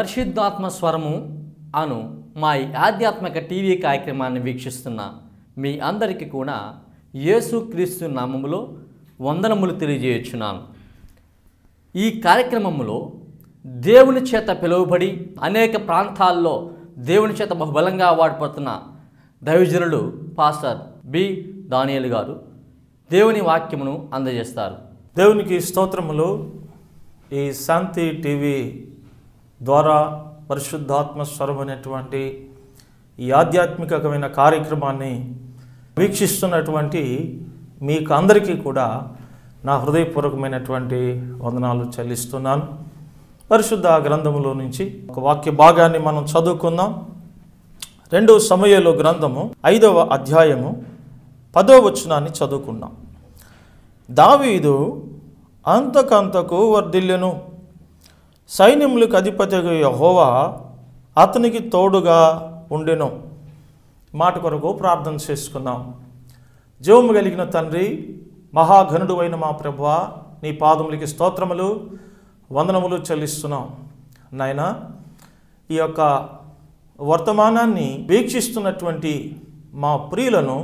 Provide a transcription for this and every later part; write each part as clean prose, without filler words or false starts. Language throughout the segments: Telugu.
పరిశుద్ధాత్మ స్వరము అను మా ఆధ్యాత్మిక టీవీ కార్యక్రమాన్ని వీక్షిస్తున్న మీ అందరికీ కూడా యేసుక్రీస్తు నామములో వందనములు తెలియజేయుచున్నాను. ఈ కార్యక్రమములో దేవుని చేత పిలువబడి అనేక ప్రాంతాల్లో దేవుని చేత బహుబలంగా వాడిపోతున్న దైవజనులు పాస్టర్ బి దానియేల్ గారు దేవుని వాక్యమును అందజేస్తారు. దేవునికి స్తోత్రములు. ఈ శాంతి టీవీ ద్వారా పరిశుద్ధాత్మ స్వరం అనేటువంటి ఈ ఆధ్యాత్మికమైన కార్యక్రమాన్ని వీక్షిస్తున్నటువంటి మీకు అందరికీ కూడా నా హృదయపూర్వకమైనటువంటి వందనాలు చెల్లిస్తున్నాను. పరిశుద్ధ గ్రంథములో నుంచి ఒక వాక్య భాగాన్ని మనం చదువుకుందాం. 2 సమూయేలు గ్రంథము 5వ అధ్యాయము 10వ వచనాన్ని చదువుకుందాం. దావీదు అంతకంతకు వర్ధిల్లెను, సైన్యములకు అధిపతిగా యెహోవా అతనికి తోడుగా ఉండెను. మాట కొరకు ప్రార్థన చేసుకుందాం. జీవము కలిగిన తండ్రి, మహాఘనుడు అయిన మా ప్రభువా, నీ పాదములకి స్తోత్రములు వందనములు చెల్లిస్తున్నాం. నాయనా, ఈ యొక్క వర్తమానాన్ని వీక్షిస్తున్నటువంటి మా ప్రియులను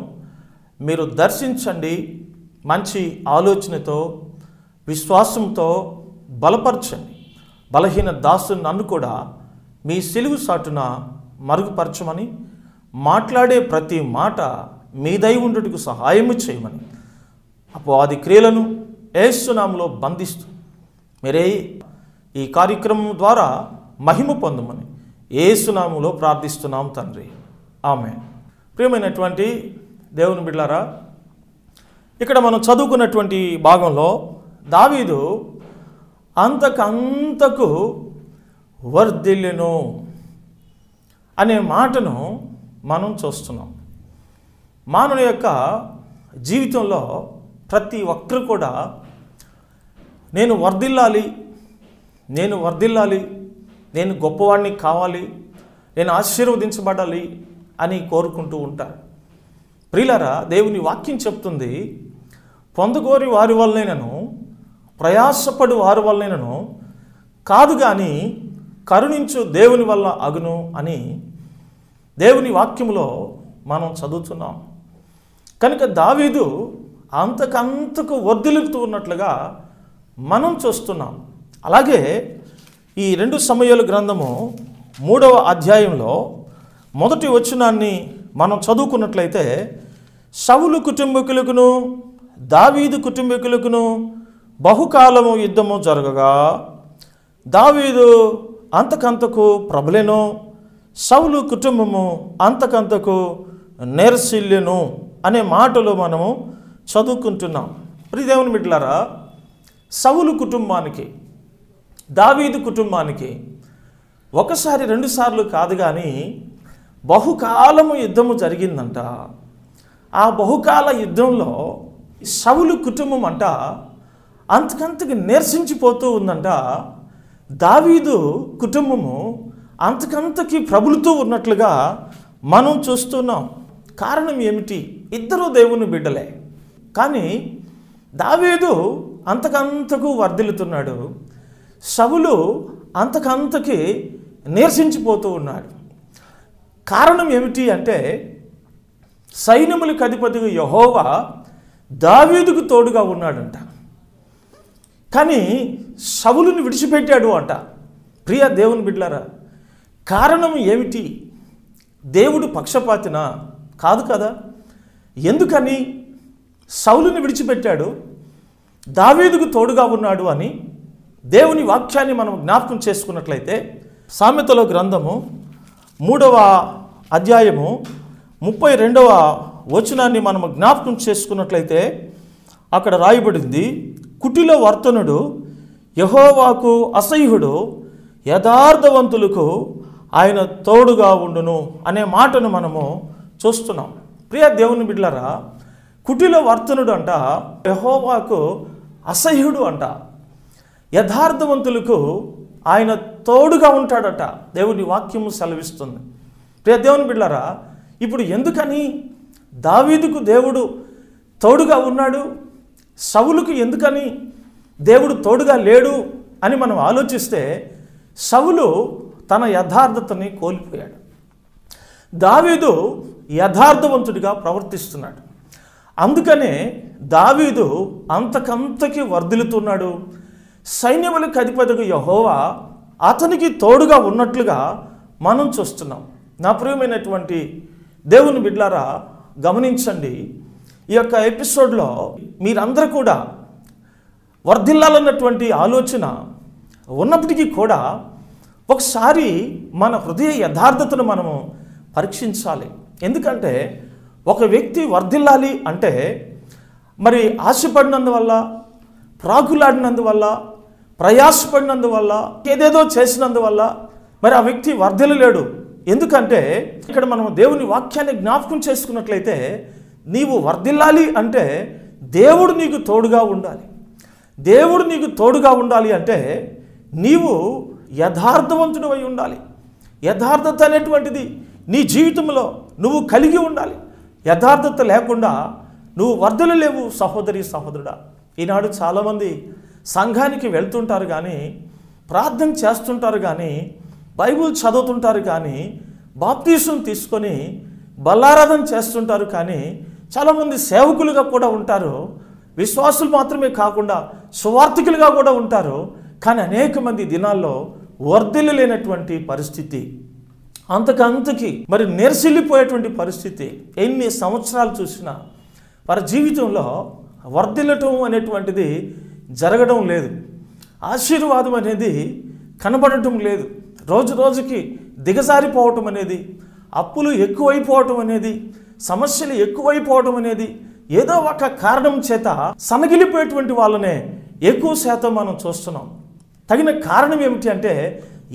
మీరు దర్శించండి. మంచి ఆలోచనతో విశ్వాసంతో బలపరచండి. బలహీన దాసుని నన్ను కూడా మీ సిలువు సాటున మరుగుపరచమని, మాట్లాడే ప్రతి మాట మీ దై ఉండుటకు సహాయము చేయమని, అపవాది క్రియలను యేసు నామములో బంధిస్తూ మీరే ఈ కార్యక్రమం ద్వారా మహిమ పొందమని యేసు నామములో ప్రార్థిస్తున్నాం తండ్రి, ఆమేన్. ప్రియమైనటువంటి దేవుని బిడ్డలారా, ఇక్కడ మనం చదువుకున్నటువంటి భాగంలో దావీదు అంతకంతకు వర్ధిల్లెను అనే మాటను మనం చూస్తున్నాం. మానవుని యొక్క జీవితంలో ప్రతి ఒక్కరు కూడా నేను వర్ధిల్లాలి, నేను గొప్పవాడిని కావాలి, నేను ఆశీర్వదించబడాలి అని కోరుకుంటూ ఉంటారు. ప్రియులారా, దేవుని వాక్యం చెప్తుంది, పొందగోరి వారి వల్లనేనను ప్రయాసపడు వారి వల్లనేనను కాదు కానీ కరుణించు దేవుని వల్ల అగును అని దేవుని వాక్యములో మనం చదువుతున్నాం. కనుక దావీదు అంతకంతకు వర్ధిల్లుతూ ఉన్నట్లుగా మనం చూస్తున్నాం. అలాగే ఈ 2 సమూయేలు గ్రంథము 3వ అధ్యాయంలో మొదటి వచనాన్ని మనం చదువుకున్నట్లయితే, సౌలు కుటుంబీకులకును దావీదు కుటుంబీకులకును బహుకాలము యుద్ధము జరగగా దావీదు అంతకంతకు ప్రబలెను, సౌలు కుటుంబము అంతకంతకు నెరసిల్లెను అనే మాటలు మనము చదువుకుంటున్నాం. ప్రియదేవుని బిడ్డలారా, సౌలు కుటుంబానికి దావీదు కుటుంబానికి ఒకసారి 2 సార్లు కాదు కానీ బహుకాలము యుద్ధము జరిగిందంట. ఆ బహుకాల యుద్ధంలో సౌలు కుటుంబం అంట అంతకంతకి నిరసించిపోతూ ఉందంట. దావీదు కుటుంబము అంతకంతకి ప్రబలుతూ ఉన్నట్లుగా మనం చూస్తున్నాం. కారణం ఏమిటి? ఇద్దరు దేవుని బిడ్డలే, కానీ దావీదు అంతకంతకు వర్ధిల్లుతున్నాడు, సౌలు అంతకంతకి నిరసించిపోతూ ఉన్నాడు. కారణం ఏమిటి అంటే, సైన్యములకు అధిపతిగా యెహోవా దావీదుకు తోడుగా ఉన్నాడంట, కానీ సౌలుని విడిచిపెట్టాడు అంట. ప్రియ దేవుని బిడ్డలారా, కారణం ఏమిటి? దేవుడు పక్షపాతినా? కాదు కదా. ఎందుకని సౌలుని విడిచిపెట్టాడు, దావీదుకు తోడుగా ఉన్నాడు అని దేవుని వాక్యాన్ని మనం జ్ఞాపకం చేసుకున్నట్లయితే, సామెతల గ్రంథము 3వ అధ్యాయము 32వ వచనాన్ని మనం జ్ఞాపకం చేసుకున్నట్లయితే అక్కడ రాయబడింది, కుటిల వర్తనుడు యెహోవాకు అసహ్యుడు, యథార్థవంతులకు ఆయన తోడుగా ఉండును అనే మాటను మనము చూస్తున్నాం. ప్రియ దేవుని బిడ్డలారా, కుటిల వర్తనుడు అంట యెహోవాకు అసహ్యుడు అంట, యథార్థవంతులకు ఆయన తోడుగా ఉంటాడట దేవుని వాక్యము సెలవిస్తుంది. ప్రియ దేవుని బిడ్డలారా, ఇప్పుడు ఎందుకని దావీదుకు దేవుడు తోడుగా ఉన్నాడు, సౌలుకు ఎందుకని దేవుడు తోడుగా లేడు అని మనం ఆలోచిస్తే, సౌలు తన యథార్థతని కోల్పోయాడు. దావీదు యథార్థవంతుడిగా ప్రవర్తిస్తున్నాడు. అందుకనే దావీదు అంతకంతకి వర్ధిల్లుతున్నాడు. సైన్యములకు అధిపతిగా యెహోవా అతనికి తోడుగా ఉన్నట్లుగా మనం చూస్తున్నాం. నా ప్రియమైనటువంటి దేవుని బిడ్డలారా, గమనించండి. ఈ యొక్క ఎపిసోడ్లో మీరందరూ కూడా వర్ధిల్లాలన్నటువంటి ఆలోచన ఉన్నప్పటికీ కూడా ఒకసారి మన హృదయ యథార్థతను మనము పరీక్షించాలి. ఎందుకంటే ఒక వ్యక్తి వర్ధిల్లాలి అంటే మరి ఆశపడినందువల్ల, ప్రాకులాడినందువల్ల, ప్రయాసపడినందువల్ల, ఏదేదో చేసినందువల్ల మరి ఆ వ్యక్తి వర్ధిల్లలేడు. ఎందుకంటే ఇక్కడ మనం దేవుని వాక్యాన్ని జ్ఞాపకం చేసుకున్నట్లయితే నీవు వర్ధిల్లాలి అంటే దేవుడు నీకు తోడుగా ఉండాలి. దేవుడు నీకు తోడుగా ఉండాలి అంటే నీవు యథార్థవంతుడు అయి ఉండాలి. యథార్థత అనేటువంటిది నీ జీవితంలో నువ్వు కలిగి ఉండాలి. యథార్థత లేకుండా నువ్వు వర్ధిల్లలేవు సహోదరి సహోదరుడా. ఈనాడు చాలామంది సంఘానికి వెళ్తుంటారు కానీ, ప్రార్థన చేస్తుంటారు కానీ, బైబిల్ చదువుతుంటారు కానీ, బాప్తీసం తీసుకొని బల్లారాధన చేస్తుంటారు కానీ, చాలామంది సేవకులుగా కూడా ఉంటారు. విశ్వాసులు మాత్రమే కాకుండా సువార్థికులుగా కూడా ఉంటారు. కానీ అనేక మంది దినాల్లో వర్ధిల్లలేనటువంటి పరిస్థితి, అంతకంతకి మరి నెరసిల్లిపోయేటువంటి పరిస్థితి. ఎన్ని సంవత్సరాలు చూసినా వారి జీవితంలో వర్ధిల్లటం అనేటువంటిది జరగడం లేదు. ఆశీర్వాదం అనేది కనబడటం లేదు. రోజు రోజుకి దిగజారిపోవటం అనేది, అప్పులు ఎక్కువైపోవటం అనేది, సమస్యలు ఎక్కువైపోవటం అనేది, ఏదో ఒక కారణం చేత సనగిలిపోయేటువంటి వాళ్ళనే ఎక్కువ శాతం మనం చూస్తున్నాం. తగిన కారణం ఏమిటి అంటే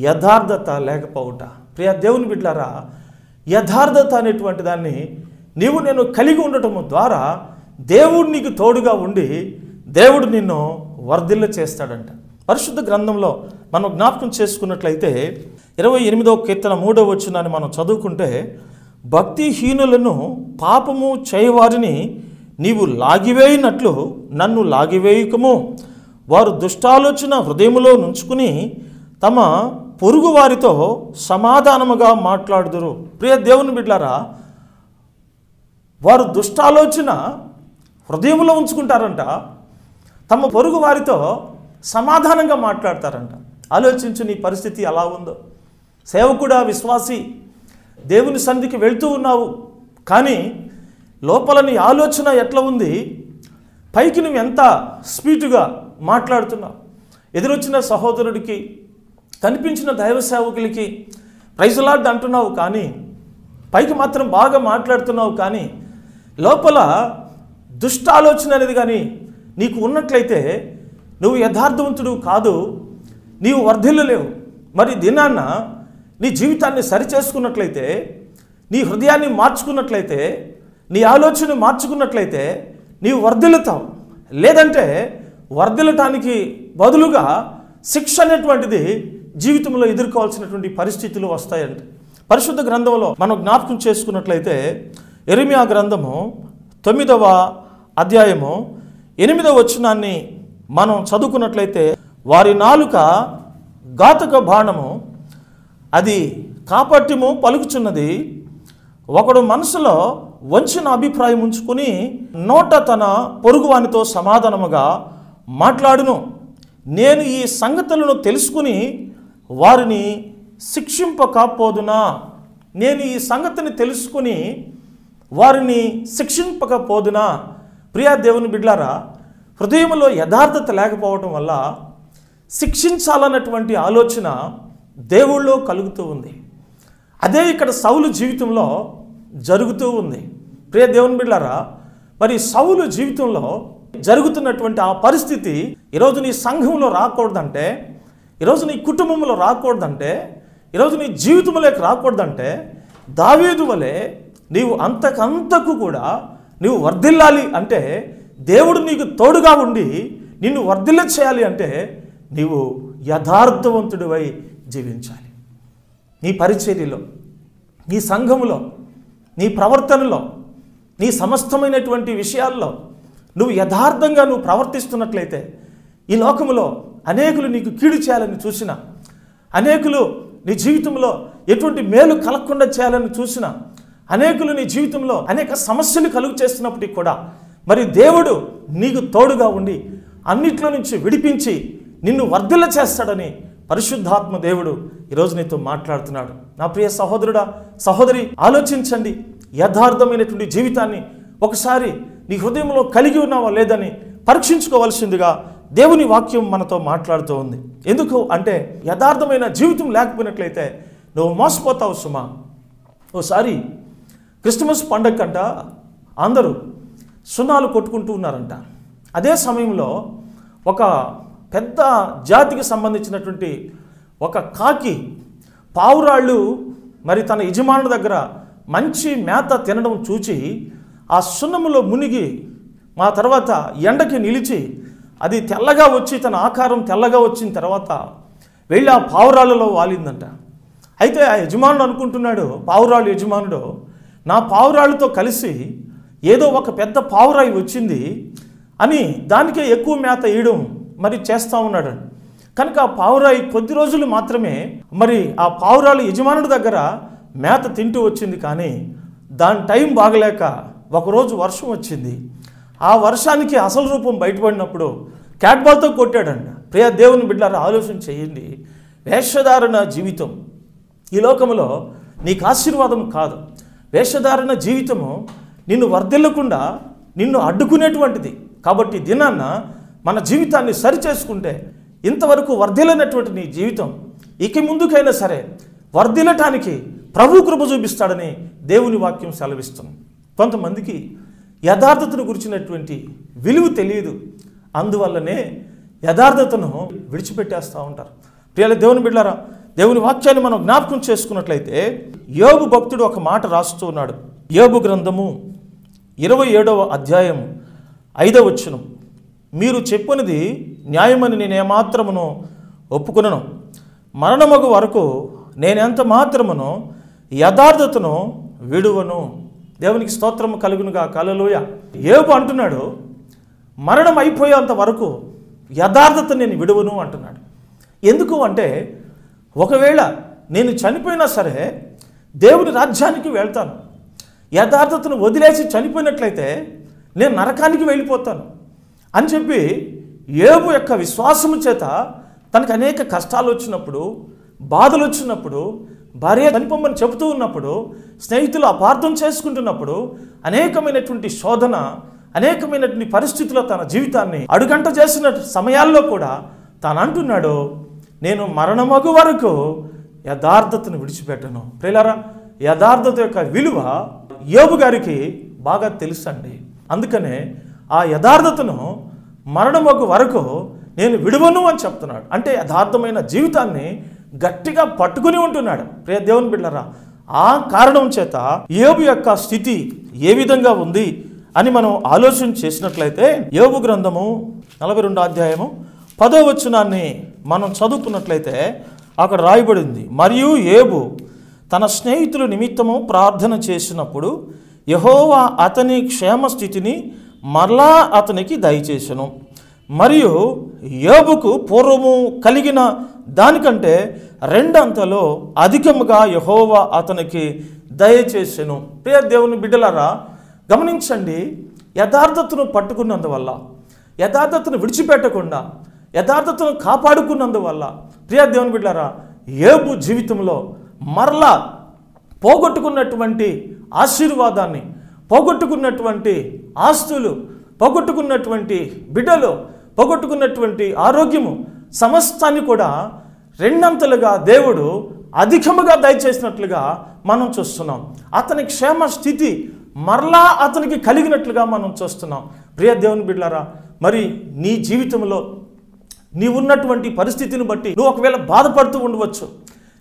యథార్థత లేకపోవట. ప్రియ దేవుని బిడ్డలారా, యథార్థత అనేటువంటి దాన్ని నీవు నేను కలిగి ఉండటం ద్వారా దేవుడు నీకు తోడుగా ఉండి దేవుడు నిన్ను వర్ధిల్ల చేస్తాడంట. పరిశుద్ధ గ్రంథంలో మనం జ్ఞాపకం చేసుకున్నట్లయితే 28వ కీర్తన 3వ వచనాన్ని మనం చదువుకుంటే, భక్తిహీనులను పాపము చేయవారిని నీవు లాగివేయినట్లు నన్ను లాగివేయకము. వారు దుష్టాలోచన హృదయములో నుంచుకుని తమ పొరుగు వారితో సమాధానముగా మాట్లాడుదురు. ప్రియ దేవుని బిడ్డలారా, వారు దుష్టాలోచన హృదయంలో ఉంచుకుంటారంట, తమ పొరుగు వారితో సమాధానంగా మాట్లాడతారంట. ఆలోచించు, నీ పరిస్థితి ఎలా ఉందో. సేవకుడా, విశ్వాసి, దేవుని సన్నిధికి వెళ్తూ ఉన్నావు, కానీ లోపల నీ ఆలోచన ఎట్లా ఉంది? పైకి నువ్వు ఎంత స్పీడ్గా మాట్లాడుతున్నావు. ఎదురొచ్చిన సహోదరుడికి, కనిపించిన దైవ సేవకులకి ప్రైజ్ లార్డ్ అంటున్నావు, కానీ పైకి మాత్రం బాగా మాట్లాడుతున్నావు, కానీ లోపల దుష్ట ఆలోచన అనేది కానీ నీకు ఉన్నట్లయితే నువ్వు యథార్థవంతుడు కాదు, నీవు వర్ధిల్లలేవు. మరి దినాన్న నీ జీవితాన్ని సరిచేసుకున్నట్లయితే, నీ హృదయాన్ని మార్చుకున్నట్లయితే, నీ ఆలోచన మార్చుకున్నట్లయితే నీవు వర్ధిల్లుతావు. లేదంటే వర్ధిల్లటానికి బదులుగా శిక్ష అనేటువంటిది జీవితంలో ఎదుర్కోవాల్సినటువంటి పరిస్థితులు వస్తాయంట. పరిశుద్ధ గ్రంథంలో మనం జ్ఞాపకం చేసుకున్నట్లయితే యెరెమీయా గ్రంథము 9వ అధ్యాయము 8వ వచనాన్ని మనం చదువుకున్నట్లయితే, వారి నాలుక ఘాతక బాణము, అది కాపట్యము పలుకుచున్నది. ఒకడు మనసులో వంచిన అభిప్రాయం ఉంచుకుని నోట తన పొరుగువానితో సమాధానముగా మాట్లాడును. నేను ఈ సంగతులను తెలుసుకుని వారిని శిక్షింపకపోదునా? నేను ఈ సంగతిని తెలుసుకుని వారిని శిక్షింపకపోదునా? ప్రియా దేవుని బిడ్డలారా, హృదయంలో యథార్థత లేకపోవడం వల్ల శిక్షించాలన్నటువంటి ఆలోచన దేవుళ్ళో కలుగుతూ ఉంది. అదే ఇక్కడ సౌలు జీవితంలో జరుగుతూ ఉంది. ప్రియ దేవుని బిడ్డలారా, మరి సౌలు జీవితంలో జరుగుతున్నటువంటి ఆ పరిస్థితి ఈరోజు నీ సంఘంలో రాకూడదంటే, ఈరోజు నీ కుటుంబంలో రాకూడదంటే, ఈరోజు నీ జీవితంలోకి రాకూడదంటే, దావీదు వలె నీవు అంతకంతకు కూడా నీవు వర్ధిల్లాలి అంటే, దేవుడు నీకు తోడుగా ఉండి నిన్ను వర్ధిల్ల చేయాలి అంటే నీవు యథార్థవంతుడివై జీవించాలి. నీ పరిచర్యలో, నీ సంఘములో, నీ ప్రవర్తనలో, నీ సమస్తమైనటువంటి విషయాల్లో నువ్వు యథార్థంగా నువ్వు ప్రవర్తిస్తున్నట్లయితే ఈ లోకములో అనేకులు నీకు కీడు చేయాలని చూసిన, అనేకులు నీ జీవితంలో ఎటువంటి మేలు కలగకుండా చేయాలని చూసిన అనేకులు నీ జీవితంలో అనేక సమస్యలు కలుగు చేస్తున్నప్పటికీ కూడా మరి దేవుడు నీకు తోడుగా ఉండి అన్నిట్లో నుంచి విడిపించి నిన్ను వర్ధిల్ల చేస్తాడని పరిశుద్ధాత్మ దేవుడు ఈరోజు నీతో మాట్లాడుతున్నాడు. నా ప్రియ సహోదరుడా, సహోదరి, ఆలోచించండి. యథార్థమైనటువంటి జీవితాన్ని ఒకసారి నీ హృదయంలో కలిగి ఉన్నావా లేదని పరీక్షించుకోవాల్సిందిగా దేవుని వాక్యం మనతో మాట్లాడుతూ ఉంది. ఎందుకు అంటే యథార్థమైన జీవితం లేకపోయినట్లయితే నువ్వు మోసపోతావు సుమా. ఓసారి క్రిస్మస్ పండగ కంట అందరూ సున్నాలు కొట్టుకుంటూ ఉన్నారంట. అదే సమయంలో ఒక పెద్ద జాతికి సంబంధించినటువంటి ఒక కాకి పావురాళ్ళు మరి తన యజమానుడి దగ్గర మంచి మేత తినడం చూచి ఆ సున్నములో మునిగి మా తర్వాత ఎండకి నిలిచి అది తెల్లగా వచ్చి తన ఆకారం తెల్లగా వచ్చిన తర్వాత వెళ్ళి ఆ పావురాళ్ళలో వాలిందంట. అయితే ఆ యజమానుడు అనుకుంటున్నాడు, పావురాళ్ళు యజమానుడు, నా పావురాళ్ళతో కలిసి ఏదో ఒక పెద్ద పావురాయి వచ్చింది అని దానికే ఎక్కువ మేత వేయడం మరి చేస్తూ ఉన్నాడు. కనుక ఆ పావురాయి కొద్ది రోజులు మాత్రమే మరి ఆ పావురాలు యజమానుడి దగ్గర మేత తింటూ వచ్చింది. కానీ దాని టైం బాగలేక ఒకరోజు వర్షం వచ్చింది. ఆ వర్షానికి అసలు రూపం బయటపడినప్పుడు క్యాట్బాల్తో కొట్టాడంట. ప్రియ దేవుని బిడ్డలారా, ఆలోచన చేయండి. వేషధారణ జీవితం ఈ లోకంలో నీకు ఆశీర్వాదం కాదు. వేషధారణ జీవితము నిన్ను వర్ధిల్లకుండా నిన్ను అడ్డుకునేటువంటిది. కాబట్టి దినాన్న మన జీవితాన్ని సరిచేసుకుంటే ఇంతవరకు వర్ధిల్లనటువంటి నీ జీవితం ఇక ముందుకైనా సరే వర్ధిల్లటానికి ప్రభు కృప చూపిస్తాడని దేవుని వాక్యం సెలవిస్తుంది. కొంతమందికి యథార్థతను గురించినటువంటి విలువ తెలియదు. అందువల్లనే యథార్థతను విడిచిపెట్టేస్తూ ఉంటారు. ప్రియుల దేవుని బిడ్డలారా, దేవుని వాక్యాన్ని మనం జ్ఞాపకం చేసుకున్నట్లయితే యోబు భక్తుడు ఒక మాట రాస్తూ ఉన్నాడు. యోబు గ్రంథము 27వ అధ్యాయం 5వ వచనం, మీరు చెప్పనిది న్యాయమని నేనేమాత్రమును ఒప్పుకునను, మరణమగు వరకు నేనెంత మాత్రమును యథార్థతను విడువను. దేవునికి స్తోత్రము కలుగునుగా. హల్లెలూయా. యోబు అంటున్నాడు, మరణం అయిపోయేంత వరకు యథార్థత నేను విడువను అంటున్నాడు. ఎందుకు అంటే ఒకవేళ నేను చనిపోయినా సరే దేవుని రాజ్యానికి వెళ్తాను. యథార్థతను వదిలేసి చనిపోయినట్లయితే నేను నరకానికి వెళ్ళిపోతాను అని చెప్పి యోబు యొక్క విశ్వాసము చేత తనకు అనేక కష్టాలు వచ్చినప్పుడు, బాధలు వచ్చినప్పుడు, భార్య చనిపోమని చెబుతూ ఉన్నప్పుడు, స్నేహితులు అపార్థం చేసుకుంటున్నప్పుడు, అనేకమైనటువంటి శోధన, అనేకమైనటువంటి పరిస్థితుల్లో తన జీవితాన్ని అడుగంట చేసిన సమయాల్లో కూడా తాను అంటున్నాడు, నేను మరణమగు వరకు యథార్థతను విడిచిపెట్టను. ప్రియులారా, యథార్థత యొక్క విలువ యోబు గారికి బాగా తెలుసండి. అందుకనే ఆ యథార్థతను మరణమగు వరకు నేను విడువను అని చెప్తున్నాడు. అంటే యథార్థమైన జీవితాన్ని గట్టిగా పట్టుకుని ఉంటున్నాడు. ప్రియ దేవుని బిడ్డలారా, ఆ కారణం చేత యోబు యొక్క స్థితి ఏ విధంగా ఉంది అని మనం ఆలోచన చేసినట్లయితే యోబు గ్రంథము 42వ అధ్యాయము 10వ వచనాన్ని మనం చదువుకున్నట్లయితే అక్కడ రాయబడింది, మరియు యోబు తన స్నేహితుల నిమిత్తము ప్రార్థన చేసినప్పుడు యెహోవా అతని క్షేమ స్థితిని మరలా అతనికి దయచేసెను, మరియు యోబుకు పూర్వము కలిగిన దానికంటే రెండంతలో అధికముగా యెహోవా అతనికి దయచేసెను. ప్రియ దేవుని బిడ్డలారా, గమనించండి. యథార్థతను పట్టుకున్నందువల్ల, యథార్థతను విడిచిపెట్టకుండా యథార్థతను కాపాడుకున్నందువల్ల ప్రియ దేవుని బిడ్డలారా, యోబు జీవితంలో మరలా పోగొట్టుకున్నటువంటి ఆశీర్వాదాన్ని, పోగొట్టుకున్నటువంటి ఆస్తులు, పోగొట్టుకున్నటువంటి బిడ్డలు, పోగొట్టుకున్నటువంటి ఆరోగ్యము సమస్తాన్ని కూడా రెండంతలుగా దేవుడు అధికముగా దయచేసినట్లుగా మనం చూస్తున్నాం. అతని క్షేమ స్థితి మరలా అతనికి కలిగినట్లుగా మనం చూస్తున్నాం. ప్రియ దేవుని బిడ్డలారా, మరి నీ జీవితంలో నీవున్నటువంటి పరిస్థితిని బట్టి నువ్వు ఒకవేళ బాధపడుతూ ఉండవచ్చు.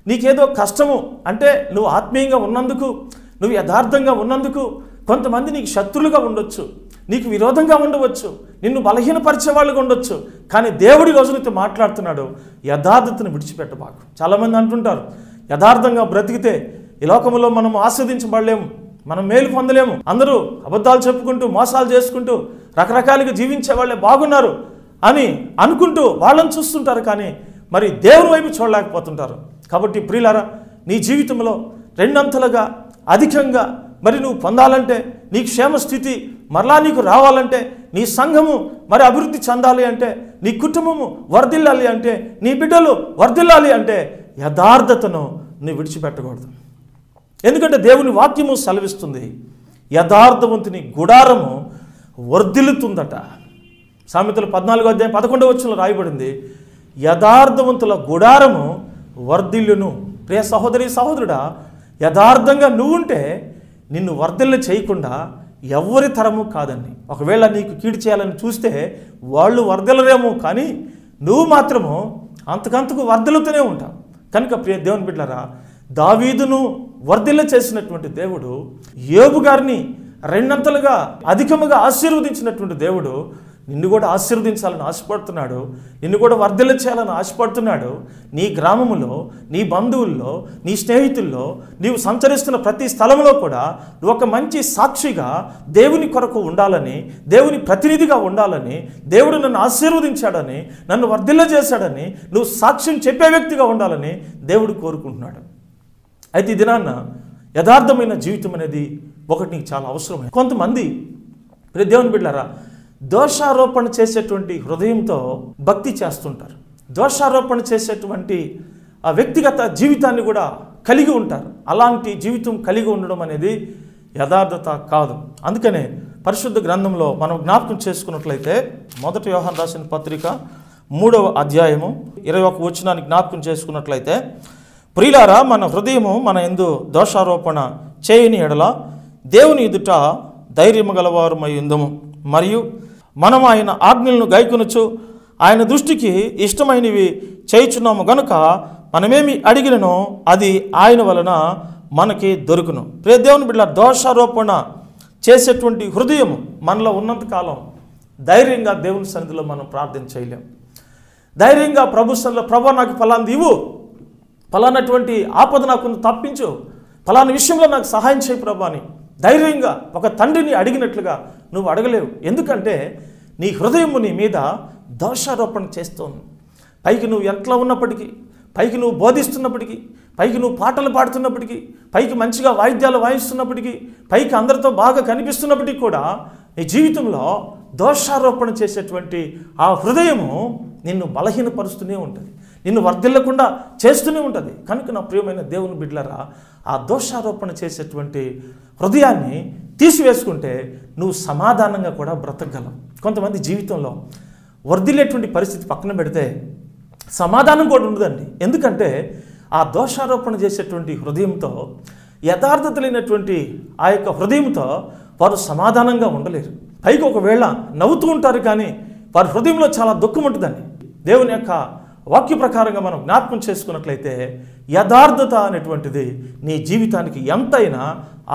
నీకేదో కష్టము అంటే నువ్వు ఆత్మీయంగా ఉన్నందుకు, నువ్వు యథార్థంగా ఉన్నందుకు కొంతమంది నీకు శత్రులుగా ఉండొచ్చు, నీకు విరోధంగా ఉండవచ్చు, నిన్ను బలహీనపరిచే వాళ్ళుగా ఉండొచ్చు. కానీ దేవుడి రోజు నీతో మాట్లాడుతున్నాడు, యథార్థతను విడిచిపెట్టబాకు. చాలామంది అంటుంటారు, యథార్థంగా బ్రతికితే ఈ లోకంలో మనం ఆస్వాదించబడలేము, మనం మేలు పొందలేము, అందరూ అబద్ధాలు చెప్పుకుంటూ మోసాలు చేసుకుంటూ రకరకాలుగా జీవించే వాళ్ళే బాగున్నారు అని అనుకుంటూ వాళ్ళని చూస్తుంటారు. కానీ మరి దేవుని వైపు చూడలేకపోతుంటారు. కాబట్టి ప్రియులారా, నీ జీవితంలో రెండంతలుగా అధికంగా మరి నువ్వు పొందాలంటే, నీ క్షేమ స్థితి మరలా నీకు రావాలంటే, నీ సంఘము మరి అభివృద్ధి చెందాలి అంటే, నీ కుటుంబము వర్ధిల్లాలి అంటే, నీ బిడ్డలు వర్ధిల్లాలి అంటే యథార్థతను నువ్వు విడిచిపెట్టకూడదు. ఎందుకంటే దేవుని వాక్యము సెలవిస్తుంది, యథార్థవంతుని గుడారము వర్ధిల్లుతుందట. సామెతలు 14:11 రాయబడింది, యథార్థవంతుల గుడారము వర్ధిల్లును. ప్రియ సహోదరి సహోదరుడా, యథార్థంగా నువ్వుంటే నిన్ను వర్ధిల్ల చేయకుండా ఎవరి తరము కాదండి. ఒకవేళ నీకు కీడు చేయాలని చూస్తే వాళ్ళు వర్ధిల్లరేమో, కానీ నువ్వు మాత్రము అంతకంతకు వర్ధిల్లుతూనే ఉంటావు. కనుక ప్రియ దేవుని బిడ్డలారా, దావీదును వర్ధిల్ల చేసినటువంటి దేవుడు, యోబు గారిని రెండంతలుగా అధికముగా ఆశీర్వదించినటువంటి దేవుడు నిన్ను కూడా ఆశీర్వదించాలని ఆశపడుతున్నాడు. నిన్ను కూడా వర్ధిల్ల చేయాలని ఆశపడుతున్నాడు. నీ గ్రామములో, నీ బంధువుల్లో, నీ స్నేహితుల్లో, నీవు సంచరిస్తున్న ప్రతి స్థలంలో కూడా నువ్వు ఒక మంచి సాక్షిగా దేవుని కొరకు ఉండాలని, దేవుని ప్రతినిధిగా ఉండాలని, దేవుడు నన్ను ఆశీర్వదించాడని, నన్ను వర్ధిల్ల చేశాడని నువ్వు సాక్ష్యం చెప్పే వ్యక్తిగా ఉండాలని దేవుడు కోరుకుంటున్నాడు. అయితే ఈ దినాన్న యథార్థమైన జీవితం అనేది ఒకటి నీకు చాలా అవసరమైంది. కొంతమంది దేవుని బిడ్డలారా, దోషారోపణ చేసేటువంటి హృదయంతో భక్తి చేస్తుంటారు. దోషారోపణ చేసేటువంటి ఆ వ్యక్తిగత జీవితాన్ని కూడా కలిగి ఉంటారు. అలాంటి జీవితం కలిగి ఉండడం అనేది యథార్థత కాదు. అందుకనే పరిశుద్ధ గ్రంథంలో మనం జ్ఞాపకం చేసుకున్నట్లయితే, 1 యోహాను రాసిన పత్రిక 3వ అధ్యాయము 21 వచనాన్ని జ్ఞాపకం చేసుకున్నట్లయితే, ప్రియులారా, మన హృదయము మన యందు దోషారోపణ చేయని ఎడల దేవుని ఎదుట ధైర్యము గలవారమై ఉందము, మరియు మనం ఆయన ఆజ్ఞలను గైకొనొచ్చు ఆయన దృష్టికి ఇష్టమైనవి చేయుచున్నాము గనుక మనమేమి అడిగిననో అది ఆయన వలన మనకి దొరుకును. ప్రియ దేవుని బిడ్డ, దోషారోపణ చేసేటువంటి హృదయం మనలో ఉన్నంతకాలం ధైర్యంగా దేవుని సన్నిధిలో మనం ప్రార్థన చేయలేం. ధైర్యంగా ప్రభు సన్నిధిలో, ప్రభు నాకు ఫలాంది ఇవ్వు, ఫలానటువంటి ఆపద నాకు తప్పించు, ఫలానా విషయంలో నాకు సహాయం చేయి ప్రభు అని ధైర్యంగా ఒక తండ్రిని అడిగినట్లుగా నువ్వు అడగలేవు. ఎందుకంటే నీ హృదయము నీ మీద దోషారోపణ చేస్తోంది. పైకి నువ్వు ఎట్లా ఉన్నప్పటికీ, పైకి నువ్వు బోధిస్తున్నప్పటికీ, పైకి నువ్వు పాటలు పాడుతున్నప్పటికీ, పైకి మంచిగా వాయిద్యాలు వాయిస్తున్నప్పటికీ, పైకి అందరితో బాగా కనిపిస్తున్నప్పటికీ కూడా నీ జీవితంలో దోషారోపణ చేసేటువంటి ఆ హృదయము నిన్ను బలహీనపరుస్తూనే ఉంటుంది, నిన్ను వర్ధిల్లకుండా చేస్తూనే ఉంటుంది. కనుక నా ప్రియమైన దేవుని బిడ్డలారా, ఆ దోషారోపణ చేసేటువంటి హృదయాన్ని తీసివేసుకుంటే నువ్వు సమాధానంగా కూడా బ్రతకగలవు. కొంతమంది జీవితంలో వర్ధిల్లేటువంటి పరిస్థితి పక్కన పెడితే సమాధానం కూడా ఉండదండి. ఎందుకంటే ఆ దోషారోపణ చేసేటువంటి హృదయంతో, యథార్థత లేనటువంటి ఆ యొక్క హృదయంతో వారు సమాధానంగా ఉండలేరు. పైకి ఒకవేళ నవ్వుతూ ఉంటారు, కానీ వారి హృదయంలో చాలా దుఃఖం ఉంటుందండి. దేవుని యొక్క వాక్య ప్రకారంగా మనం జ్ఞాపకం చేసుకున్నట్లయితే, యథార్థత అనేటువంటిది నీ జీవితానికి ఎంతైనా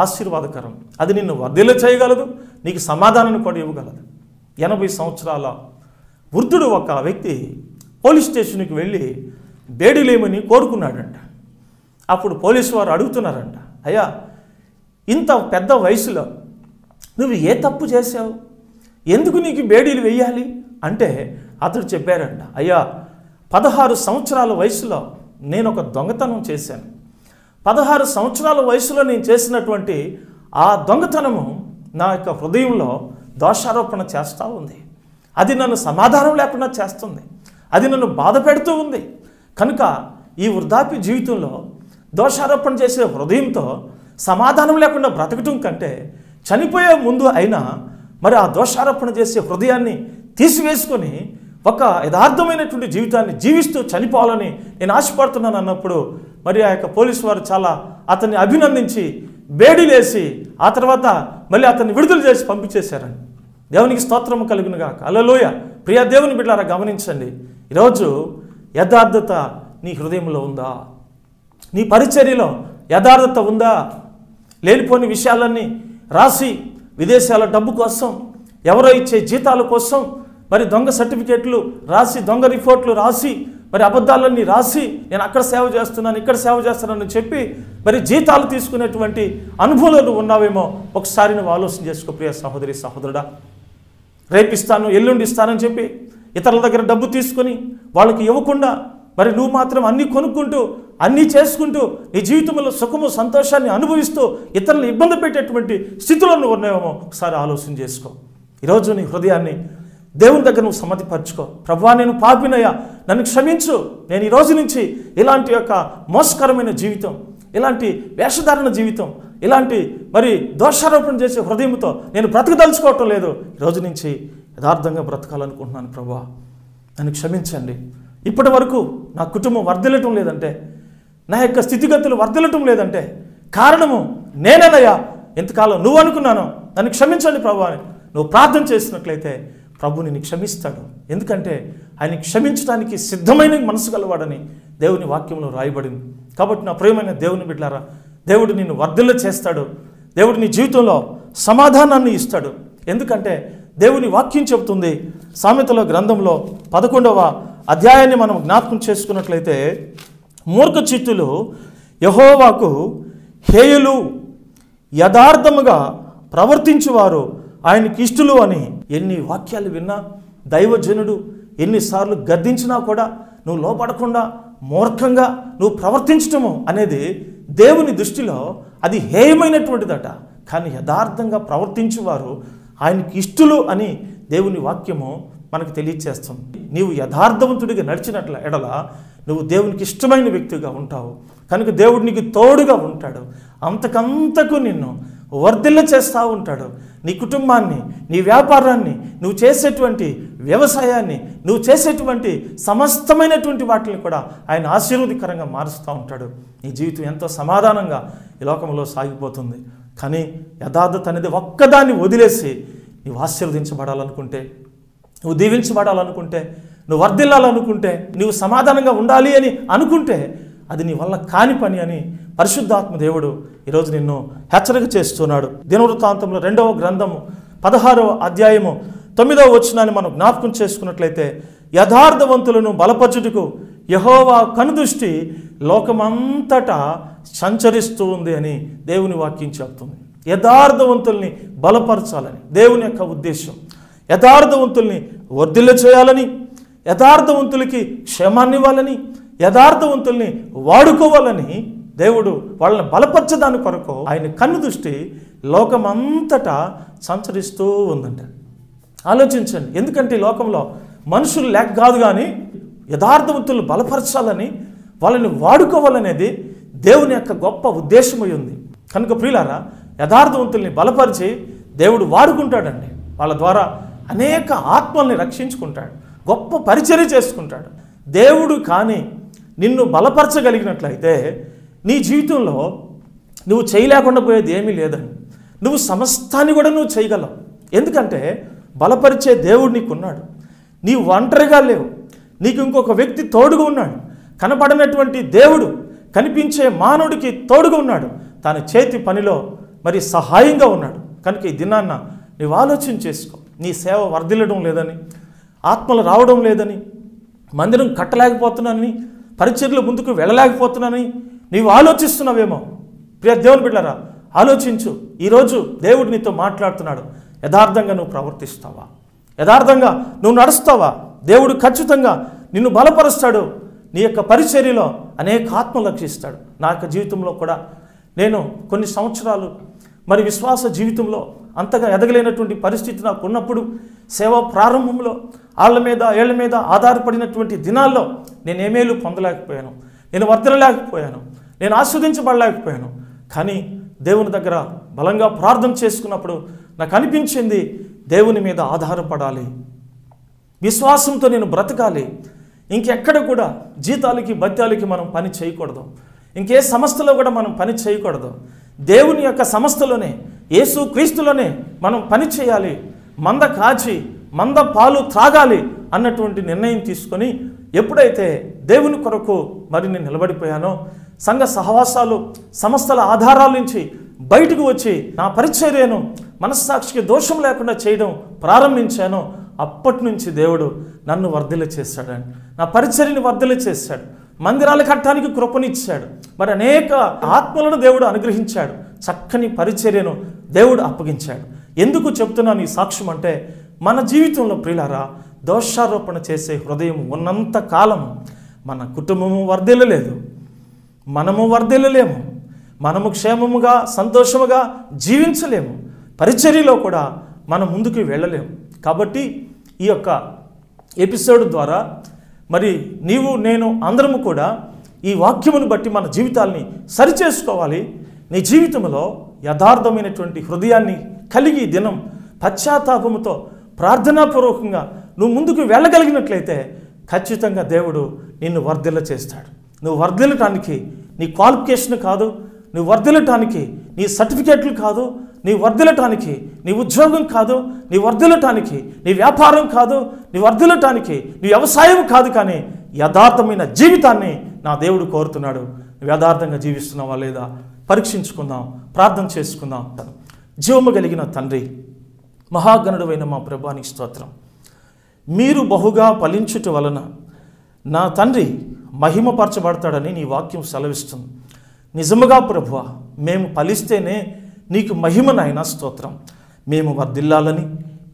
ఆశీర్వాదకరం. అది నిన్ను వర్ధిల్ల చేయగలదు, నీకు సమాధానాన్ని కూడా ఇవ్వగలదు. 80 సంవత్సరాల వృద్ధుడు ఒక వ్యక్తి పోలీస్ స్టేషన్కి వెళ్ళి బేడీలేమని కోరుకున్నాడంట. అప్పుడు పోలీసు వారు అడుగుతున్నారంట, అయ్యా, ఇంత పెద్ద వయసులో నువ్వు ఏ తప్పు చేశావు, ఎందుకు నీకు బేడీలు వేయాలి అంటే అతడు చెప్పారంట, అయ్యా, 16 సంవత్సరాల వయసులో నేను ఒక దొంగతనం చేశాను. 16 సంవత్సరాల వయసులో నేను చేసినటువంటి ఆ దొంగతనము నా యొక్క హృదయంలో దోషారోపణ చేస్తూ ఉంది. అది నన్ను సమాధానం లేకుండా చేస్తుంది, అది నన్ను బాధ పెడుతూ ఉంది. కనుక ఈ వృద్ధాప్య జీవితంలో దోషారోపణ చేసే హృదయంతో సమాధానం లేకుండా బ్రతకటం కంటే చనిపోయే ముందు అయినా మరి ఆ దోషారోపణ చేసే హృదయాన్ని తీసివేసుకొని ఒక యథార్థమైనటువంటి జీవితాన్ని జీవిస్తూ చనిపోవాలని నేను ఆశపడుతున్నాను అన్నప్పుడు మరి ఆ యొక్క పోలీసు వారు చాలా అతన్ని అభినందించి బేడీలేసి ఆ తర్వాత మళ్ళీ అతన్ని విడుదల చేసి పంపించేశారని. దేవునికి స్తోత్రము కలుగునుగాక. హల్లెలూయా. ప్రియ దేవుని బిడ్డలారా, గమనించండి, ఈరోజు యథార్థత నీ హృదయంలో ఉందా? నీ పరిచర్యలో యథార్థత ఉందా? లేనిపోని విషయాలన్నీ రాసి విదేశాల డబ్బు కోసం, ఎవరో ఇచ్చే జీతాల కోసం మరి దొంగ సర్టిఫికేట్లు రాసి, దొంగ రిపోర్ట్లు రాసి, మరి అబద్ధాలన్నీ రాసి నేను అక్కడ సేవ చేస్తున్నాను, ఇక్కడ సేవ చేస్తున్నానని చెప్పి మరి జీతాలు తీసుకునేటువంటి అనుభవాలు ఉన్నావేమో ఒకసారి నువ్వు ఆలోచన చేసుకో. ప్రియ సహోదరి సహోదరుడా, రేపిస్తాను, ఎల్లుండి ఇస్తానని చెప్పి ఇతరుల దగ్గర డబ్బు తీసుకొని వాళ్ళకి ఇవ్వకుండా మరి నువ్వు మాత్రం అన్నీ కొనుక్కుంటూ అన్నీ చేసుకుంటూ నీ జీవితంలో సుఖము సంతోషాన్ని అనుభవిస్తూ ఇతరులను ఇబ్బంది పెట్టేటువంటి స్థితిలో నువ్వు ఉన్నావేమో ఒకసారి ఆలోచన చేసుకో. ఈరోజు నీ హృదయాన్ని దేవుని దగ్గర నువ్వు సమ్మతిపరచుకో. ప్రభువా, నేను పాపినయ్యా, నన్ను క్షమించు. నేను ఈ రోజు నుంచి ఇలాంటి యొక్క మోసకరమైన జీవితం, ఇలాంటి వేషధారణ జీవితం, ఇలాంటి మరి దోషారోపణ చేసే హృదయంతో నేను బ్రతకదలుచుకోవటం లేదు. ఈరోజు నుంచి యథార్థంగా బ్రతకాలనుకుంటున్నాను. ప్రభువా, నన్ను క్షమించండి. ఇప్పటి వరకు నా కుటుంబం వర్ధిల్లటం లేదంటే, నా యొక్క స్థితిగతులు వర్ధిల్లటం లేదంటే కారణము నేనేనయ్యా. ఎంతకాలం నువ్వు అనుకున్నాను, నన్ను క్షమించండి ప్రభువా అని నువ్వు ప్రార్థన చేసినట్లయితే ప్రభు నిన్ను క్షమిస్తాడు. ఎందుకంటే ఆయన క్షమించడానికి సిద్ధమైన మనసు గలవాడని దేవుని వాక్యంలో రాయబడింది. కాబట్టి నా ప్రియమైన దేవుని బిడ్డలారా, దేవుడు నిన్ను వర్ధిల్ల చేస్తాడు. దేవుడు నీ జీవితంలో సమాధానాన్ని ఇస్తాడు. ఎందుకంటే దేవుని వాక్యం చెబుతుంది. సామెతల గ్రంథంలో 11వ అధ్యాయాన్ని మనం జ్ఞాపకం చేసుకున్నట్లయితే, మూర్ఖ చిత్తులు యెహోవాకు హేయులు, యథార్థముగా ప్రవర్తించువారు ఆయనకి ఇష్టలు అని ఎన్ని వాక్యాలు విన్నా, దైవజనుడు ఎన్నిసార్లు గద్దించినా కూడా నువ్వు లోపడకుండా మూర్ఖంగా నువ్వు ప్రవర్తించటము అనేది దేవుని దృష్టిలో అది హేయమైనటువంటిదట. కానీ యథార్థంగా ప్రవర్తించువారు ఆయనకి ఇష్టలు అని దేవుని వాక్యము మనకు తెలియచేస్తుంది. నీవు యథార్థవంతుడిగా నడిచినట్ల ఎడల నువ్వు దేవునికి ఇష్టమైన వ్యక్తిగా ఉంటావు. కనుక దేవుడు నీకు తోడుగా ఉంటాడు. అంతకంతకు నిన్ను వర్ధిల్ల చేస్తూ ఉంటాడు. నీ కుటుంబాన్ని, నీ వ్యాపారాన్ని, నువ్వు చేసేటువంటి వ్యవసాయాన్ని, నువ్వు చేసేటువంటి సమస్తమైనటువంటి వాటిని కూడా ఆయన ఆశీర్వాదకరంగా మారుస్తూ ఉంటాడు. నీ జీవితం ఎంతో సమాధానంగా ఈ లోకంలో సాగిపోతుంది. కానీ యథార్థత అనేది ఒక్కదాన్ని వదిలేసి నువ్వు ఆశీర్వదించబడాలనుకుంటే, నువ్వు దీవించబడాలనుకుంటే, నువ్వు వర్ధిల్లాలనుకుంటే, నువ్వు సమాధానంగా ఉండాలి అని అనుకుంటే అది నీ వల్ల కాని పని అని పరిశుద్ధాత్మ దేవుడు ఈరోజు నిన్ను హెచ్చరిక చేస్తున్నాడు. దినవృత్తాంతంలో 2వ గ్రంథము 16వ అధ్యాయము 9వ వచనాన్ని మనం జ్ఞాపకం చేసుకున్నట్లయితే, యథార్థవంతులను బలపరచుటకు యెహోవా కనుదృష్టి లోకమంతటా సంచరిస్తూ ఉంది అని దేవుని వాక్యం చెప్తుంది. యథార్థవంతుల్ని బలపరచాలని దేవుని యొక్క ఉద్దేశం. యథార్థవంతుల్ని వర్ధిల్ల చేయాలని, యథార్థవంతులకి క్షేమాన్ని ఇవ్వాలని, యథార్థవంతుల్ని వాడుకోవాలని దేవుడు వాళ్ళని బలపరచదాని కొరకు ఆయన కన్ను దృష్టి లోకమంతటా సంచరిస్తూ ఉందంట. ఆలోచించండి. ఎందుకంటే ఈ లోకంలో మనుషులు లేక కాదు, కానీ యథార్థవంతులు బలపరచాలని, వాళ్ళని వాడుకోవాలనేది దేవుని యొక్క గొప్ప ఉద్దేశమై ఉంది. కనుక ప్రియులారా, యథార్థవంతుల్ని బలపరిచి దేవుడు వాడుకుంటాడండి. వాళ్ళ ద్వారా అనేక ఆత్మల్ని రక్షించుకుంటాడు, గొప్ప పరిచర్య చేసుకుంటాడు. దేవుడు కానీ నిన్ను బలపరచగలిగినట్లయితే నీ జీవితంలో నువ్వు చేయలేకుండా పోయేది ఏమీ లేదని, నువ్వు సమస్తాన్ని కూడా నువ్వు చేయగలవు. ఎందుకంటే బలపరిచే దేవుడు నీకున్నాడు. నీవు ఒంటరిగా లేవు, నీకు ఇంకొక వ్యక్తి తోడుగా ఉన్నాడు. కనపడనటువంటి దేవుడు కనిపించే మానవుడికి తోడుగా ఉన్నాడు. తన చేతి పనిలో మరి సహాయంగా ఉన్నాడు. కనుక ఈ దినాన్న నీవు ఆలోచన చేసుకో. నీ సేవ వర్ధిల్లడం లేదని, ఆత్మలు రావడం లేదని, మందిరం కట్టలేకపోతున్నానని, పరిచర్యలు ముందుకు వెళ్ళలేకపోతున్నానని నీవు ఆలోచిస్తున్నావేమో. ప్రియ దేవుని బిడ్డలారా, ఆలోచించు. ఈరోజు దేవుడు నీతో మాట్లాడుతున్నాడు. యథార్థంగా నువ్వు ప్రవర్తిస్తావా? యథార్థంగా నువ్వు నడుస్తావా? దేవుడు ఖచ్చితంగా నిన్ను బలపరుస్తాడు. నీ యొక్క పరిచర్యలో అనేక ఆత్మలు రక్షిస్తాడు. నా యొక్క జీవితంలో కూడా నేను కొన్ని సంవత్సరాలు మరి విశ్వాస జీవితంలో అంతగా ఎదగలేనటువంటి పరిస్థితి నాకు ఉన్నప్పుడు, సేవ ప్రారంభంలో ఏళ్ల మీద ఆధారపడినటువంటి దినాల్లో నేను ఏమేలు పొందలేకపోయాను, నేను వర్ధిల్లలేకపోయాను, నేను ఆస్వాదించబడలేకపోయాను. కానీ దేవుని దగ్గర బలంగా ప్రార్థన చేసుకున్నప్పుడు నాకు అనిపించింది, దేవుని మీద ఆధారపడాలి, విశ్వాసంతో నేను బ్రతకాలి. ఇంకెక్కడ కూడా జీతాలకి బత్యాలకి మనం పని చేయకూడదు, ఇంకే సంస్థలో కూడా మనం పని చేయకూడదు. దేవుని యొక్క సంస్థలోనే, యేసు క్రీస్తులోనే మనం పని చేయాలి. మంద కాచి మంద పాలు త్రాగాలి అన్నటువంటి నిర్ణయం తీసుకొని ఎప్పుడైతే దేవుని కొరకు మరి నేను నిలబడిపోయానో, సంఘ సహవాసాలు సంస్థల ఆధారాల నుంచి బయటకు వచ్చి నా పరిచర్యను మనస్సాక్షికి దోషం లేకుండా చేయడం ప్రారంభించానో, అప్పటి నుంచి దేవుడు నన్ను వర్ధిల్ల చేశాడండి. నా పరిచర్యని వర్ధిల్ల చేశాడు. మందిరాలు కట్టడానికి కృపనిచ్చాడు. మరి అనేక ఆత్మలను దేవుడు అనుగ్రహించాడు. చక్కని పరిచర్యను దేవుడు అప్పగించాడు. ఎందుకు చెప్తున్నాను ఈ సాక్ష్యం అంటే, మన జీవితంలో ప్రియులారా, దోషారోపణ చేసే హృదయం ఉన్నంత కాలం మన కుటుంబము వర్ధిల్లలేదు, మనము వర్ధిల్లలేము, మనము క్షేమముగా సంతోషముగా జీవించలేము, పరిచర్యలో కూడా మనం ముందుకు వెళ్ళలేము. కాబట్టి ఈ యొక్క ఎపిసోడ్ ద్వారా మరి నీవు నేను అందరము కూడా ఈ వాక్యమును బట్టి మన జీవితాల్ని సరిచేసుకోవాలి. నీ జీవితంలో యథార్థమైనటువంటి హృదయాన్ని కలిగి దినం పశ్చాత్తాపముతో ప్రార్థనాపూర్వకంగా నువ్వు ముందుకు వెళ్ళగలిగినట్లయితే ఖచ్చితంగా దేవుడు నిన్ను వర్ధిల్ల చేస్తాడు. నువ్వు వర్ధిల్లటానికి నీ క్వాలిఫికేషన్ కాదు, నువ్వు వర్ధిల్లటానికి నీ సర్టిఫికేట్లు కాదు, నీ వర్ధిల్లటానికి నీ ఉద్యోగం కాదు, నీ వర్ధిల్లటానికి నీ వ్యాపారం కాదు, నీ వర్ధిల్లటానికి నీ వ్యవసాయం కాదు, కానీ యథార్థమైన జీవితాన్ని నా దేవుడు కోరుతున్నాడు. నువ్వు యథార్థంగా జీవిస్తున్నావా లేదా పరీక్షించుకుందాం, ప్రార్థన చేసుకుందాం. జీవము కలిగిన తండ్రి, మహాగణుడైన మా ప్రభువానికి స్తోత్రం. మీరు బహుగా ఫలించుట వలన నా తండ్రి మహిమపరచబడతాడని నీ వాక్యం సెలవిస్తుంది. నిజముగా ప్రభువా, మేము ఫలిస్తేనే నీకు మహిమనైనా స్తోత్రం. మేము వర్ధిల్లాలని,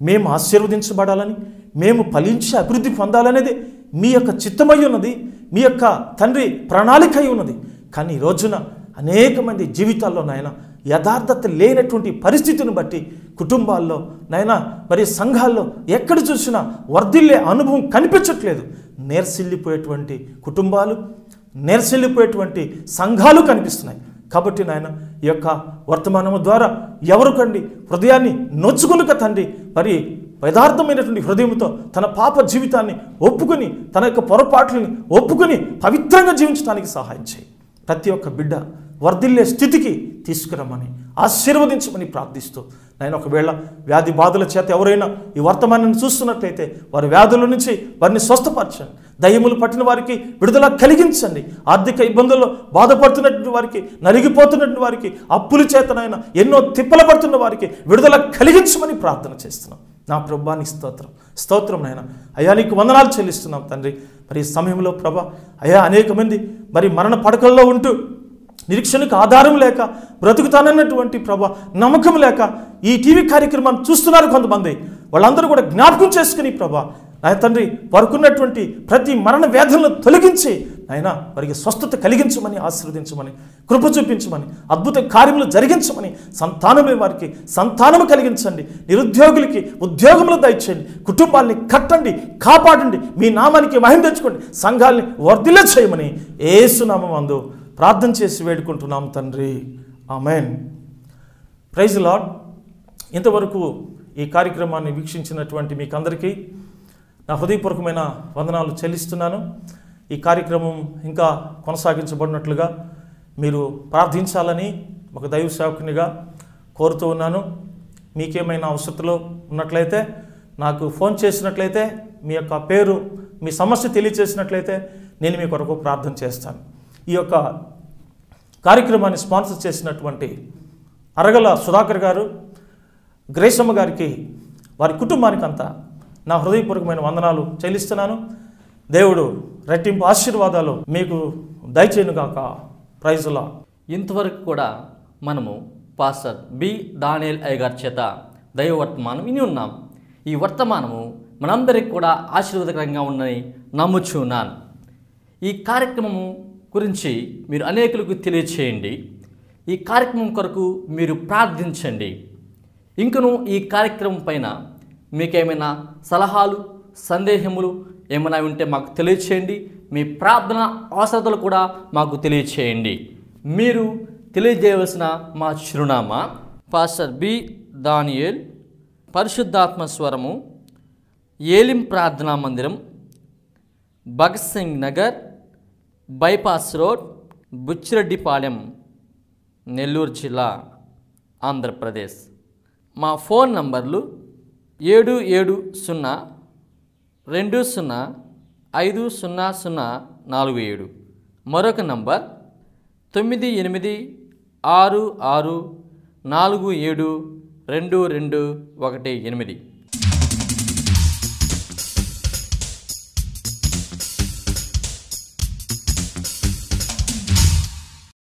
మేము ఆశీర్వదించబడాలని, మేము ఫలించి అభివృద్ధి పొందాలనేది మీ యొక్క చిత్తమై ఉన్నది, మీ యొక్క తండ్రి ప్రణాళిక అయి ఉన్నది. కానీ ఈ రోజున అనేక మంది జీవితాల్లో నాయన యథార్థత లేనటువంటి పరిస్థితిని బట్టి కుటుంబాల్లో నాయన మరి సంఘాల్లో ఎక్కడ చూసినా వర్ధిల్లే అనుభవం కనిపించట్లేదు. నేర్సిల్లిపోయేటువంటి కుటుంబాలు, నేర్సిల్లిపోయేటువంటి సంఘాలు కనిపిస్తున్నాయి. కాబట్టి నాయన ఈ యొక్క వర్తమానము ద్వారా ఎవరికండి హృదయాన్ని నొచ్చుకునుక తండ్రి మరి యథార్థమైనటువంటి హృదయంతో తన పాప జీవితాన్ని ఒప్పుకుని, తన యొక్క పొరపాట్లని ఒప్పుకుని పవిత్రంగా జీవించడానికి సహాయం చేయి. ప్రతి ఒక్క బిడ్డ వర్ధిల్లే స్థితికి తీసుకురమ్మని ఆశీర్వదించమని ప్రార్థిస్తూ నేను ఒకవేళ వ్యాధి బాధల చేత ఎవరైనా ఈ వర్తమానాన్ని చూస్తున్నట్లయితే వారి వ్యాధుల నుంచి వారిని స్వస్థపరచండి. దయ్యములు పట్టిన వారికి విడుదల కలిగించండి. ఆర్థిక ఇబ్బందుల్లో బాధపడుతున్నటువంటి వారికి, నలిగిపోతున్నటువంటి వారికి, అప్పుల చేతనైనా ఎన్నో తిప్పలు పడుతున్న వారికి విడుదల కలిగించమని ప్రార్థన చేస్తున్నాం. నా ప్రభువానికి స్తోత్రం, స్తోత్రం నాయన. అయ్యా నీకు వందనాలు చెల్లిస్తున్నాం తండ్రి. మరి ఈ సమయంలో ప్రభా అయ్యా అనేక మంది మరి మరణ పడకల్లో ఉంటూ నిరీక్షణకు ఆధారం లేక బ్రతుకుతానన్నటువంటి ప్రభా నమ్మకం లేక ఈ టీవీ కార్యక్రమాన్ని చూస్తున్నారు కొంతమంది. వాళ్ళందరూ కూడా జ్ఞాపకం చేసుకుని ప్రభా ఆయన తండ్రి వారుకున్నటువంటి ప్రతి మరణ వ్యాధులను తొలగించి ఆయన వారికి స్వస్థత కలిగించమని, ఆశీర్వదించమని, కృప చూపించమని, అద్భుత కార్యములు జరిగించమని, సంతానమే వారికి సంతానము కలిగించండి, నిరుద్యోగులకి ఉద్యోగములు దయచేయండి, కుటుంబాల్ని కట్టండి, కాపాడండి, మీ నామానికి మహిమ తెచ్చుకోండి, సంఘాల్ని వర్ధిల్ల చేయమని యేసు నామమందు ప్రార్థన చేసి వేడుకుంటున్నాం తండ్రి. ఆమేన్. Praise the Lord. ఇంతవరకు ఈ కార్యక్రమాన్ని వీక్షించినటువంటి మీకందరికీ నా హృదయపూర్వకమైన వందనాలు చెల్లిస్తున్నాను. ఈ కార్యక్రమం ఇంకా కొనసాగించబడినట్లుగా మీరు ప్రార్థించాలని ఒక దైవ సేవకునిగా కోరుతూ ఉన్నాను. మీకేమైనా అవసరతలో ఉన్నట్లయితే నాకు ఫోన్ చేసినట్లయితే, మీ యొక్క పేరు, మీ సమస్య తెలియచేసినట్లయితే నేను మీ కొరకు ప్రార్థన చేస్తాను. ఈ యొక్క కార్యక్రమాన్ని స్పాన్సర్ చేసినటువంటి అరగల సుధాకర్ గారు, గ్రేసమ్మ గారికి, వారి కుటుంబానికి అంతా నా హృదయపూర్వకమైన వందనాలు చెల్లిస్తున్నాను. దేవుడు రెట్టింపు ఆశీర్వాదాలు మీకు దయచేయునుగాక. Praise the Lord. ఇంతవరకు కూడా మనము పాస్టర్ బి దానియేల్ అయ్య గారి చేత దైవ వర్తమానం విని ఉన్నాం. ఈ వర్తమానము మనందరికి కూడా ఆశీర్వాదకరంగా ఉందని నమ్ముచున్నాను. ఈ కార్యక్రమము గురించి మీరు అనేకులకు తెలియచేయండి. ఈ కార్యక్రమం కొరకు మీరు ప్రార్థించండి. ఇంకను ఈ కార్యక్రమం పైన మీకేమైనా సలహాలు, సందేహములు ఏమైనా ఉంటే మాకు తెలియచేయండి. మీ ప్రార్థన అవసరతలు కూడా మాకు తెలియచేయండి. మీరు తెలియజేయవలసిన మా చిరునామా పాస్టర్ బి దానియేల్, పరిశుద్ధాత్మ స్వరము, ఏలిం ప్రార్థనా మందిరం, భగత్ సింగ్ నగర్, బైపాస్ రోడ్, బుచ్చిరెడ్డిపాలెం, నెల్లూరు జిల్లా, ఆంధ్రప్రదేశ్. మా ఫోన్ నంబర్లు 77020500047. మరొక నంబర్ 9866472218.